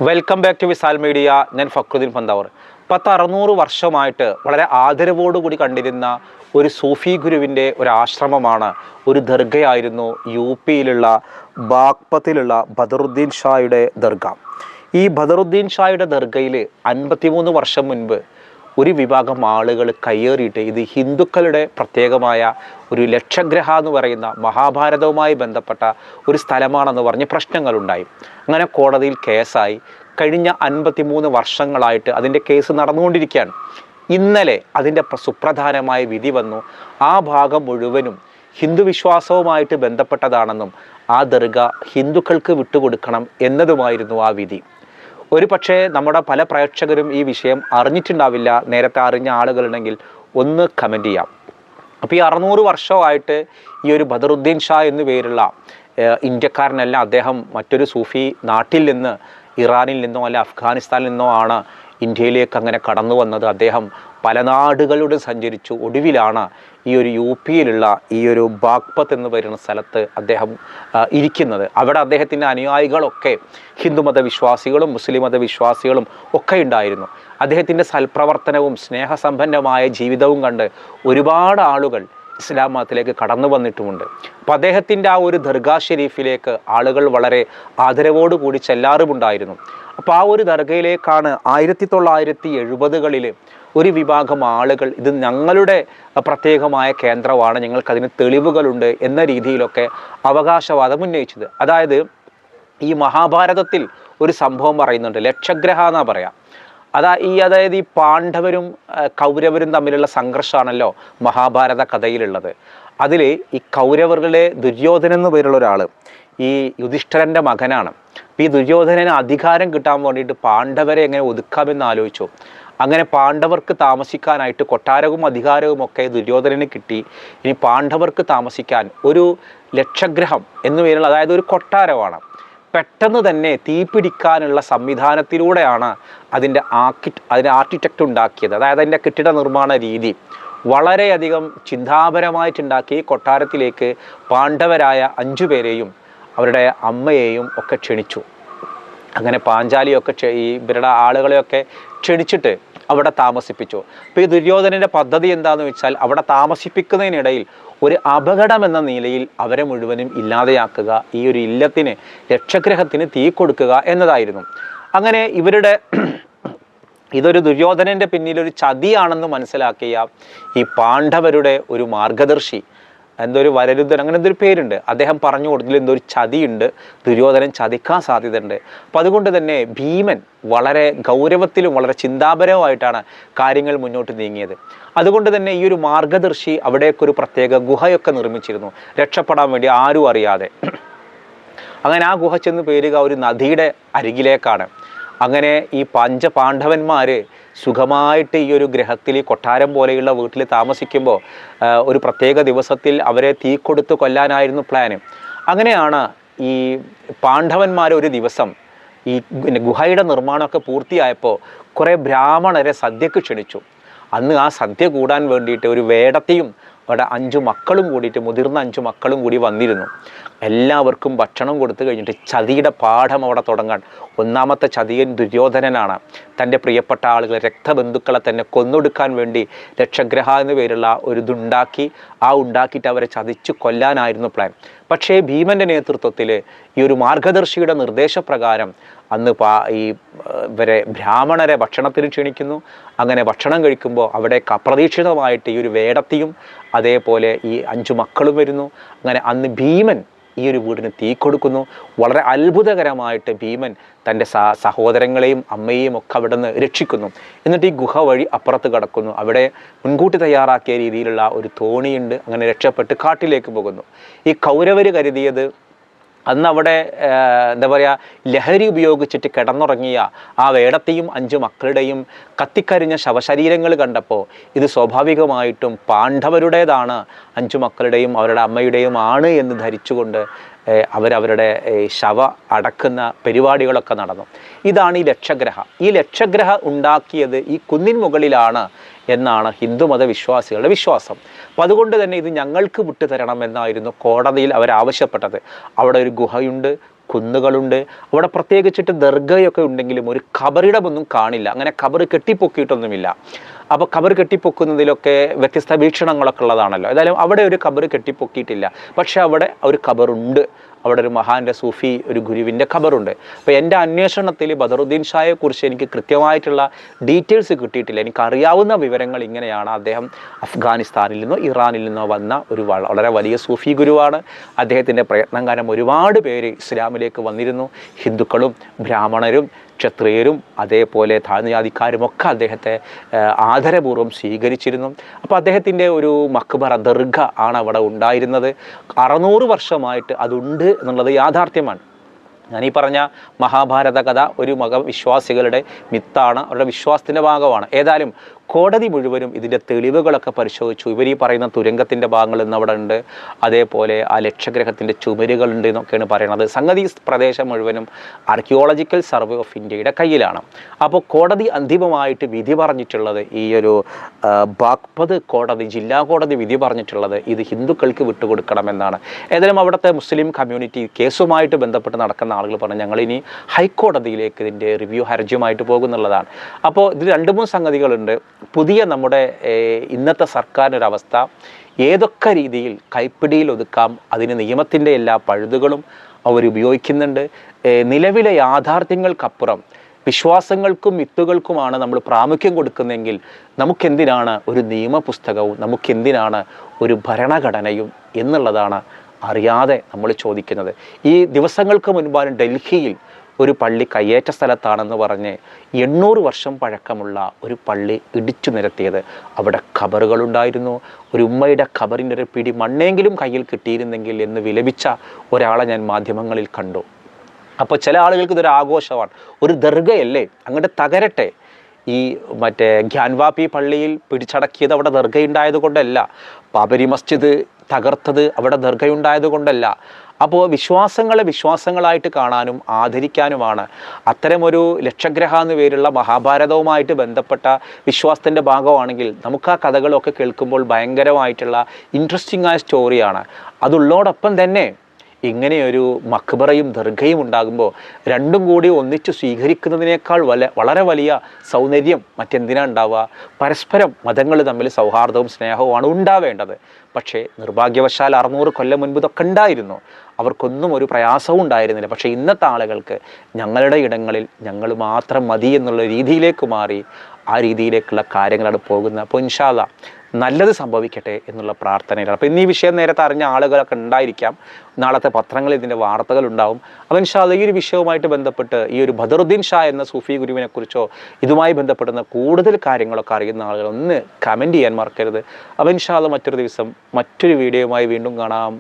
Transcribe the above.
Welcome back to Visal media. ഞാൻ ഫക്രുദ്ദീൻ പന്താവർ. 600 വർഷമായിട്ട് വളരെ ആദരവോടുകൂടി കണ്ടിരുന്ന ഒരു സൂഫി ഗുരുവിൻ്റെ ഒരു ആശ്രമമാണ്, ഒരു ദർഗയായിരുന്നു യു പിയിലുള്ള ബാഗ്പത്തിലുള്ള ബദറുദ്ദീൻ ഷായുടെ ദർഗ. ഈ ബദറുദ്ദീൻ ഷായുടെ ദർഗയിൽ 53 വർഷം മുൻപ് ഒരു വിഭാഗം ആളുകൾ കയ്യേറിയിട്ട് ഇത് ഹിന്ദുക്കളുടെ പ്രത്യേകമായ ഒരു ലക്ഷഗ്രഹ എന്ന് പറയുന്ന മഹാഭാരതവുമായി ബന്ധപ്പെട്ട ഒരു സ്ഥലമാണെന്ന് പറഞ്ഞ് പ്രശ്നങ്ങളുണ്ടായി. അങ്ങനെ കോടതിയിൽ കേസായി. കഴിഞ്ഞ 53 വർഷങ്ങളായിട്ട് അതിൻ്റെ കേസ് നടന്നുകൊണ്ടിരിക്കുകയാണ്. ഇന്നലെ അതിൻ്റെ സുപ്രധാനമായ വിധി വന്നു. ആ ഭാഗം മുഴുവനും ഹിന്ദു വിശ്വാസവുമായിട്ട് ബന്ധപ്പെട്ടതാണെന്നും ആ ദർഗ ഹിന്ദുക്കൾക്ക് വിട്ടുകൊടുക്കണം എന്നതുമായിരുന്നു ആ വിധി. ഒരു പക്ഷേ നമ്മുടെ പല പ്രേക്ഷകരും ഈ വിഷയം അറിഞ്ഞിട്ടുണ്ടാവില്ല. നേരത്തെ അറിഞ്ഞ ആളുകളുണ്ടെങ്കിൽ ഒന്ന് കമൻറ്റ് ചെയ്യാം. അപ്പോൾ ഈ 600 വർഷമായിട്ട് ഈ ഒരു ബദറുദ്ദീൻ ഷാ എന്നു പേരുള്ള ഇന്ത്യക്കാരനല്ല. അദ്ദേഹം മറ്റൊരു സൂഫി നാട്ടിൽ നിന്ന്, ഇറാനിൽ നിന്നോ അല്ല അഫ്ഗാനിസ്ഥാനിൽ നിന്നോ ആണ് ഇന്ത്യയിലേക്ക് അങ്ങനെ കടന്നു വന്നത്. അദ്ദേഹം പല നാടുകളിലൂടെ സഞ്ചരിച്ചു. ഒടുവിലാണ് ഈ ഒരു യു പിയിലുള്ള ഈ ഒരു ബാഗ്പത്ത് എന്ന് പറയുന്ന സ്ഥലത്ത് അദ്ദേഹം ഇരിക്കുന്നത്. അവിടെ അദ്ദേഹത്തിൻ്റെ അനുയായികളൊക്കെ ഹിന്ദുമത വിശ്വാസികളും മുസ്ലിം മത വിശ്വാസികളും ഒക്കെ ഉണ്ടായിരുന്നു. അദ്ദേഹത്തിൻ്റെ സൽപ്രവർത്തനവും സ്നേഹസമ്പന്നമായ ജീവിതവും കണ്ട് ഒരുപാട് ആളുകൾ ഇസ്ലാം മതത്തിലേക്ക് കടന്നു വന്നിട്ടുമുണ്ട്. അപ്പോൾ അദ്ദേഹത്തിൻ്റെ ആ ഒരു ദർഗാ ഷെരീഫിലേക്ക് ആളുകൾ വളരെ ആദരവോടുകൂടി ചെല്ലാറുമുണ്ടായിരുന്നു. അപ്പോൾ ആ ഒരു ദർഗയിലേക്കാണ് 1970കളിൽ ഒരു വിഭാഗം ആളുകൾ ഇത് ഞങ്ങളുടെ പ്രത്യേകമായ കേന്ദ്രമാണ്, ഞങ്ങൾക്കതിന് തെളിവുകളുണ്ട് എന്ന രീതിയിലൊക്കെ അവകാശവാദം ഉന്നയിച്ചത്. അതായത് ഈ മഹാഭാരതത്തിൽ ഒരു സംഭവം പറയുന്നുണ്ട്, ലക്ഷഗ്രഹ എന്നാ പറയാം. അതായത് ഈ പാണ്ഡവരും കൗരവരും തമ്മിലുള്ള സംഘർഷമാണല്ലോ മഹാഭാരത കഥയിലുള്ളത്. അതിൽ ഈ കൗരവരുടെ ദുര്യോധനൻ എന്ന് പേരുള്ള ഒരാൾ ഈ യുധിഷ്ഠിരൻ്റെ മകനാണ്. ഈ ദുര്യോധനന് അധികാരം കിട്ടാൻ വേണ്ടിയിട്ട് പാണ്ഡവരെ എങ്ങനെ ഒതുക്കാമെന്ന് ആലോചിച്ചു. അങ്ങനെ പാണ്ഡവർക്ക് താമസിക്കാനായിട്ട് കൊട്ടാരവും അധികാരവും ഒക്കെ ദുര്യോധനന് കിട്ടി. ഇനി പാണ്ഡവർക്ക് താമസിക്കാൻ ഒരു ലക്ഷഗ്രഹം എന്നു പേരുള്ള, അതായത് ഒരു കൊട്ടാരമാണ്. പെട്ടെന്ന് തന്നെ തീപിടിക്കാനുള്ള സംവിധാനത്തിലൂടെയാണ് അതിൻ്റെ ആർക്കിടെക്റ്റ് ഉണ്ടാക്കിയത്. അതായത് അതിൻ്റെ കെട്ടിട നിർമ്മാണ രീതി വളരെയധികം ചിന്താപരമായിട്ടുണ്ടാക്കി. കൊട്ടാരത്തിലേക്ക് പാണ്ഡവരായ 5 പേരെയും അവരുടെ അമ്മയെയും ഒക്കെ ക്ഷണിച്ചു. അങ്ങനെ പാഞ്ചാലിയൊക്കെ ഇവരുടെ ആളുകളെയൊക്കെ ക്ഷണിച്ചിട്ട് അവിടെ താമസിപ്പിച്ചു. അപ്പോൾ ഈ ദുര്യോധനൻ്റെ പദ്ധതി എന്താണെന്ന് വെച്ചാൽ അവിടെ താമസിപ്പിക്കുന്നതിനിടയിൽ ഒരു അപകടം എന്ന നിലയിൽ അവരെ മുഴുവനും ഇല്ലാതെയാക്കുക, ഈ ഒരു ഇല്ലത്തിന് ലക്ഷഗ്രഹത്തിന് തീ കൊടുക്കുക എന്നതായിരുന്നു. അങ്ങനെ ഇതൊരു ദുര്യോധനൻ്റെ പിന്നിലൊരു ചതിയാണെന്ന് മനസ്സിലാക്കിയ ഈ പാണ്ഡവരുടെ ഒരു മാർഗദർശി, എന്തൊരു വരരുദ്ധൻ, അങ്ങനെ എന്തൊരു പേരുണ്ട്, അദ്ദേഹം പറഞ്ഞു കൊടുത്തതിൽ എന്തൊരു ചതിയുണ്ട്, ദുര്യോധനൻ ചതിക്കാൻ സാധ്യതയുണ്ട്. അപ്പം അതുകൊണ്ട് തന്നെ ഭീമൻ വളരെ ഗൗരവത്തിലും വളരെ ചിന്താപരവുമായിട്ടാണ് കാര്യങ്ങൾ മുന്നോട്ട് നീങ്ങിയത്. അതുകൊണ്ട് തന്നെ ഈ ഒരു മാർഗദർശി അവിടേക്കൊരു പ്രത്യേക ഗുഹയൊക്കെ നിർമ്മിച്ചിരുന്നു, രക്ഷപ്പെടാൻ വേണ്ടി ആരും അറിയാതെ. അങ്ങനെ ആ ഗുഹ ചെന്ന് പേരുക ഒരു നദിയുടെ അരികിലേക്കാണ്. അങ്ങനെ ഈ പാണ്ഡവന്മാർ സുഖമായിട്ട് ഈ ഒരു ഗ്രഹത്തിൽ, കൊട്ടാരം പോലെയുള്ള വീട്ടിൽ താമസിക്കുമ്പോൾ ഒരു പ്രത്യേക ദിവസത്തിൽ അവരെ തീ കൊടുത്ത് കൊല്ലാനായിരുന്നു പ്ലാന്. അങ്ങനെയാണ് ഈ പാണ്ഡവന്മാർ ഒരു ദിവസം ഈ ഗുഹയുടെ നിർമ്മാണമൊക്കെ പൂർത്തിയായപ്പോൾ കുറേ ബ്രാഹ്മണരെ സദ്യക്ക് ക്ഷണിച്ചു. അന്ന് ആ സദ്യ കൂടാൻ വേണ്ടിയിട്ട് ഒരു വേടത്തെയും അവിടെ 5 മക്കളും കൂടിയിട്ട്, മുതിർന്ന 5 മക്കളും കൂടി വന്നിരുന്നു. എല്ലാവർക്കും ഭക്ഷണം കൊടുത്തു കഴിഞ്ഞിട്ട് ചതിയുടെ പാഠം അവിടെ തുടങ്ങാൻ. ഒന്നാമത്തെ ചതിയൻ ദുര്യോധനനാണ്. തൻ്റെ പ്രിയപ്പെട്ട ആളുകളെ, രക്തബന്ധുക്കളെ തന്നെ കൊന്നൊടുക്കാൻ വേണ്ടി ലക്ഷഗ്രഹ എന്ന് പേരുള്ള ഒരു ഇതുണ്ടാക്കി, ഉണ്ടാക്കിയിട്ട് അവരെ ചതിച്ചു കൊല്ലാനായിരുന്നു പ്ലാൻ. പക്ഷേ ഭീമൻ്റെ നേതൃത്വത്തിൽ ഈ ഒരു മാർഗദർശിയുടെ നിർദ്ദേശപ്രകാരം അന്ന് ഇവരെ ബ്രാഹ്മണരെ ഭക്ഷണത്തിന് ക്ഷണിക്കുന്നു. അങ്ങനെ ഭക്ഷണം കഴിക്കുമ്പോൾ അവിടെ അപ്രതീക്ഷിതമായിട്ട് ഈ ഒരു വേടത്തിയും അതേപോലെ ഈ 5 മക്കളും വരുന്നു. അങ്ങനെ അന്ന് ഭീമൻ ഈ ഒരു വീടിന് തീ കൊടുക്കുന്നു. വളരെ അത്ഭുതകരമായിട്ട് ഭീമൻ തൻ്റെ സഹോദരങ്ങളെയും അമ്മയെയും ഒക്കെ അവിടെ നിന്ന് രക്ഷിക്കുന്നു. എന്നിട്ട് ഈ ഗുഹ വഴി അപ്പുറത്ത് കടക്കുന്നു. അവിടെ മുൻകൂട്ടി തയ്യാറാക്കിയ രീതിയിലുള്ള ഒരു തോണിയുണ്ട്. അങ്ങനെ രക്ഷപ്പെട്ട് കാട്ടിലേക്ക് പോകുന്നു. ഈ കൗരവർ കരുതിയത് അന്ന് അവിടെ എന്താ പറയുക, ലഹരി ഉപയോഗിച്ചിട്ട് കിടന്നുറങ്ങിയ ആ വേടത്തെയും 5 മക്കളുടെയും കത്തിക്കരിഞ്ഞ ശവശരീരങ്ങൾ കണ്ടപ്പോൾ ഇത് സ്വാഭാവികമായിട്ടും പാണ്ഡവരുടേതാണ്, 5 മക്കളുടെയും അവരുടെ അമ്മയുടെയും ആണ് എന്ന് ധരിച്ചുകൊണ്ട് അവരവരുടെ ശവ അടക്കുന്ന പരിപാടികളൊക്കെ നടന്നു. ഇതാണ് ഈ ലക്ഷഗ്രഹ. ഈ ലക്ഷഗ്രഹ ഉണ്ടാക്കിയത് ഈ കുന്നിൻ മുകളിലാണ് എന്നാണ് ഹിന്ദുമത വിശ്വാസികളുടെ വിശ്വാസം. അപ്പം അതുകൊണ്ട് തന്നെ ഇത് ഞങ്ങൾക്ക് വിട്ടുതരണം എന്നായിരുന്നു കോടതിയിൽ അവരാവശ്യപ്പെട്ടത്. അവിടെ ഒരു ഗുഹയുണ്ട്, കുന്നുകളുണ്ട്. അവിടെ പ്രത്യേകിച്ചിട്ട് ദർഗയൊക്കെ ഉണ്ടെങ്കിലും ഒരു ഖബറിടമൊന്നും കാണില്ല. അങ്ങനെ ഖബർ കെട്ടിപ്പൊക്കിയിട്ടൊന്നുമില്ല. അപ്പോൾ ഖബർ കെട്ടിപ്പൊക്കുന്നതിലൊക്കെ വ്യത്യസ്ത വീക്ഷണങ്ങളൊക്കെ ഉള്ളതാണല്ലോ. ഏതായാലും അവിടെ ഒരു ഖബർ കെട്ടിപ്പൊക്കിയിട്ടില്ല. പക്ഷെ അവിടെ ഒരു ഖബറുണ്ട്. അവിടെ ഒരു മഹാൻ്റെ സൂഫി ഒരു ഗുരുവിൻ്റെ ഖബറുണ്ട്. അപ്പോൾ എൻ്റെ അന്വേഷണത്തിൽ ബദറുദ്ദീൻ ഷായെക്കുറിച്ച് എനിക്ക് കൃത്യമായിട്ടുള്ള ഡീറ്റെയിൽസ് കിട്ടിയിട്ടില്ല. എനിക്കറിയാവുന്ന വിവരങ്ങൾ ഇങ്ങനെയാണ്. അദ്ദേഹം അഫ്ഗാനിസ്ഥാനിൽ നിന്നോ ഇറാനിൽ നിന്നോ വന്ന ഒരു വളരെ വലിയ സൂഫി ഗുരുവാണ്. അദ്ദേഹത്തിൻ്റെ പ്രയത്നം കാരണം ഒരുപാട് പേര് ഇസ്ലാമിലേക്ക് വന്നിരുന്നു. ഹിന്ദുക്കളും ബ്രാഹ്മണരും ക്ഷത്രിയരും അതേപോലെ താഴ്ന്ന ജാതിക്കാരുമൊക്കെ അദ്ദേഹത്തെ ആദരപൂർവ്വം സ്വീകരിച്ചിരുന്നു. അപ്പോൾ അദ്ദേഹത്തിൻ്റെ ഒരു മക്ബറ ദർഗ ആണ് അവിടെ ഉണ്ടായിരുന്നത്. 600 വർഷമായിട്ട് അതുണ്ട് എന്നുള്ളത് യാഥാർത്ഥ്യമാണ്. ഞാനീ പറഞ്ഞ മഹാഭാരത കഥ ഒരു വിശ്വാസികളുടെ മിത്താണ്, അവരുടെ വിശ്വാസത്തിൻ്റെ ഭാഗമാണ്. ഏതായാലും കോടതി മുഴുവനും ഇതിൻ്റെ തെളിവുകളൊക്കെ പരിശോധിച്ചു. ഇവർ ഈ പറയുന്ന തുരങ്കത്തിൻ്റെ ഭാഗങ്ങൾ ഇന്ന് അവിടെ ഉണ്ട്, അതേപോലെ ആ ലക്ഷഗ്രഹത്തിൻ്റെ ചുമരുകളുണ്ട് എന്നൊക്കെയാണ് പറയുന്നത്. സംഗതി പ്രദേശം മുഴുവനും ആർക്കിയോളജിക്കൽ സർവേ ഓഫ് ഇന്ത്യയുടെ കയ്യിലാണ്. അപ്പോൾ കോടതി അന്തിമമായിട്ട് വിധി പറഞ്ഞിട്ടുള്ളത്, ഈ ഒരു ബാഗ്പത് കോടതി, ജില്ലാ കോടതി വിധി പറഞ്ഞിട്ടുള്ളത് ഇത് ഹിന്ദുക്കൾക്ക് വിട്ടുകൊടുക്കണമെന്നാണ്. ഏതായാലും അവിടുത്തെ മുസ്ലിം കമ്മ്യൂണിറ്റി കേസുമായിട്ട് ബന്ധപ്പെട്ട് നടക്കുന്ന ആളുകൾ പറഞ്ഞു ഞങ്ങളിനി ഹൈക്കോടതിയിലേക്ക് ഇതിൻ്റെ റിവ്യൂ ഹർജിയുമായിട്ട് പോകുന്നുള്ളതാണ്. അപ്പോൾ ഇത് 2-3 സംഗതികളുണ്ട്. പുതിയ നമ്മുടെ ഇന്നത്തെ സർക്കാരിനൊരവസ്ഥ ഏതൊക്കെ രീതിയിൽ കൈപ്പിടിയിൽ ഒതുക്കാം, അതിന് നിയമത്തിൻ്റെ എല്ലാ പഴുതുകളും അവരുപയോഗിക്കുന്നുണ്ട്. നിലവിലെ യാഥാർത്ഥ്യങ്ങൾക്കപ്പുറം വിശ്വാസങ്ങൾക്കും മിത്തുകൾക്കുമാണ് നമ്മൾ പ്രാമുഖ്യം കൊടുക്കുന്നതെങ്കിൽ നമുക്കെന്തിനാണ് ഒരു നിയമപുസ്തകവും, നമുക്കെന്തിനാണ് ഒരു ഭരണഘടനയും എന്നുള്ളതാണ് അറിയാതെ നമ്മൾ ചോദിക്കുന്നത്. ഈ ദിവസങ്ങൾക്ക് മുൻപാണ് ഡൽഹിയിൽ ഒരു പള്ളി കയ്യേറ്റ സ്ഥലത്താണെന്ന് പറഞ്ഞ് 800 വർഷം പഴക്കമുള്ള ഒരു പള്ളി ഇടിച്ചു നിരത്തിയത്. അവിടെ ഖബറുകളുണ്ടായിരുന്നു. ഒരു ഉമ്മയുടെ ഖബറിൻ്റെ ഒരു പിടി മണ്ണെങ്കിലും കയ്യിൽ കിട്ടിയിരുന്നെങ്കിൽ എന്ന് വിലപിച്ച ഒരാളെ ഞാൻ മാധ്യമങ്ങളിൽ കണ്ടു. അപ്പോൾ ചില ആളുകൾക്ക് ഇതൊരു ആഘോഷമാണ്. ഒരു ദർഗയല്ലേ, അങ്ങോട്ട് തകരട്ടെ. ഈ ഗ്യാൻവാപി പള്ളിയിൽ പിടിച്ചടക്കിയത് അവിടെ ദർഗയുണ്ടായത് കൊണ്ടല്ല, ബാബരി മസ്ജിദ് തകർത്തത് അവിടെ ദർഗയുണ്ടായത് കൊണ്ടല്ല. അപ്പോൾ വിശ്വാസങ്ങളെ വിശ്വാസങ്ങളായിട്ട് കാണാനും ആദരിക്കാനുമാണ്. അത്തരമൊരു ലക്ഷഗ്രഹ എന്ന് പേരുള്ള മഹാഭാരതവുമായിട്ട് ബന്ധപ്പെട്ട വിശ്വാസത്തിൻ്റെ ഭാഗമാണെങ്കിൽ നമുക്ക് ആ കഥകളൊക്കെ കേൾക്കുമ്പോൾ ഭയങ്കരമായിട്ടുള്ള ഇൻട്രസ്റ്റിംഗ് ആയ സ്റ്റോറിയാണ്. അതുള്ളതോടൊപ്പം തന്നെ ഇങ്ങനെയൊരു മക്ബറയും ദർഗയും ഉണ്ടാകുമ്പോൾ രണ്ടും കൂടി ഒന്നിച്ച് സ്വീകരിക്കുന്നതിനേക്കാൾ വളരെ വലിയ സൗന്ദര്യം മറ്റെന്തിനാ ഉണ്ടാവുക? പരസ്പരം മതങ്ങൾ തമ്മിൽ സൗഹാർദ്ദവും സ്നേഹവുമാണ് ഉണ്ടാവേണ്ടത്. പക്ഷേ നിർഭാഗ്യവശാൽ 600 കൊല്ലം മുൻപ് ഇതൊക്കെ ഉണ്ടായിരുന്നു. അവർക്കൊന്നും ഒരു പ്രയാസവും ഉണ്ടായിരുന്നില്ല. പക്ഷേ ഇന്നത്തെ ആളുകൾക്ക് ഞങ്ങളുടെ ഇടങ്ങളിൽ ഞങ്ങൾ മാത്രം മതി എന്നുള്ള രീതിയിലേക്ക് മാറി. ആ രീതിയിലേക്കുള്ള കാര്യങ്ങളാണ് പോകുന്നത്. അപ്പോൾ ഇൻഷാ അല്ലാഹ് നല്ലത് സംഭവിക്കട്ടെ എന്നുള്ള പ്രാർത്ഥനയിലാണ്. അപ്പോൾ ഇന്ന് ഈ വിഷയം നേരത്തെ അറിഞ്ഞ ആളുകളൊക്കെ ഉണ്ടായിരിക്കാം. നാളത്തെ പത്രങ്ങളിൽ ഇതിൻ്റെ വാർത്തകൾ ഉണ്ടാവും. അപ്പോൾ ഇൻഷാ അല്ലാഹ് ഈ ഒരു വിഷയവുമായിട്ട് ബന്ധപ്പെട്ട് ഈ ഒരു ബദറുദ്ദീൻ ഷാ എന്ന സൂഫി ഗുരുവിനെ കുറിച്ചോ ഇതുമായി ബന്ധപ്പെടുന്ന കൂടുതൽ കാര്യങ്ങളൊക്കെ അറിയുന്ന ആളുകൾ ഒന്ന് കമൻറ്റ് ചെയ്യാൻ മറക്കരുത്. അപ്പോൾ ഇൻഷാ അല്ലാഹ് മറ്റൊരു ദിവസം മറ്റൊരു വീഡിയോയുമായി വീണ്ടും കാണാം.